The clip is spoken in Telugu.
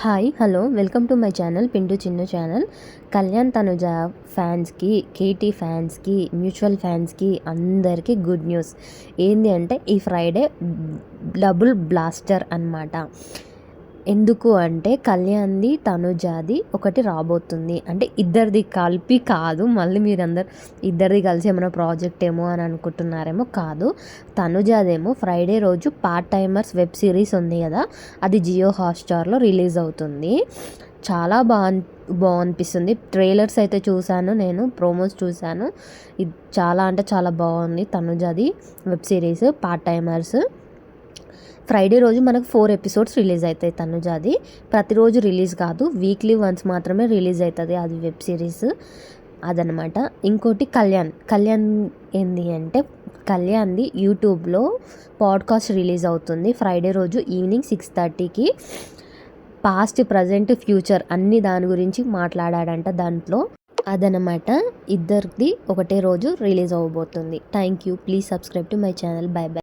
Hi hello welcome to my channel Pintu Chinnu channel. Kalyan Tanuja ఫ్యాన్స్కి, కేటీ ఫ్యాన్స్కి, మ్యూచువల్ ఫ్యాన్స్కి అందరికీ గుడ్ న్యూస్. ఏంది అంటే ఈ ఫ్రైడే డబుల్ బ్లాస్టర్ అన్నమాట. ఎందుకు అంటే కళ్యాణ్ది తనుజాది ఒకటి రాబోతుంది. అంటే ఇద్దరిది కలిపి కాదు, మళ్ళీ మీరందరు ఇద్దరిది కలిసి ఏమైనా ప్రాజెక్ట్ ఏమో అని అనుకుంటున్నారేమో. కాదు, తనుజాదేమో ఫ్రైడే రోజు పార్ట్ టైమర్స్ వెబ్ సిరీస్ ఉంది కదా, అది జియో హాట్స్టార్లో రిలీజ్ అవుతుంది. చాలా అనిపిస్తుంది. ట్రైలర్స్ అయితే చూశాను, నేను ప్రోమోస్ చూశాను. ఇది చాలా అంటే చాలా బాగుంది తనుజాది web series part timers. Friday రోజు మనకు 4 ఎపిసోడ్స్ రిలీజ్ అవుతాయి తనుజాది. ప్రతిరోజు రిలీజ్ కాదు, వీక్లీ వన్స్ మాత్రమే రిలీజ్ అవుతుంది అది వెబ్ సిరీస్, అదనమాట. ఇంకోటి కళ్యాణ్ ఏంది అంటే కళ్యాణ్ది యూట్యూబ్లో పాడ్కాస్ట్ రిలీజ్ అవుతుంది ఫ్రైడే రోజు ఈవినింగ్ 6:30కి. పాస్ట్, ప్రజెంట్, ఫ్యూచర్ అన్ని దాని గురించి మాట్లాడాడంట దాంట్లో, అదనమాట. ఇద్దరిది ఒకటే రోజు రిలీజ్ అవ్వబోతుంది. Thank you. Please subscribe to my channel. Bye by.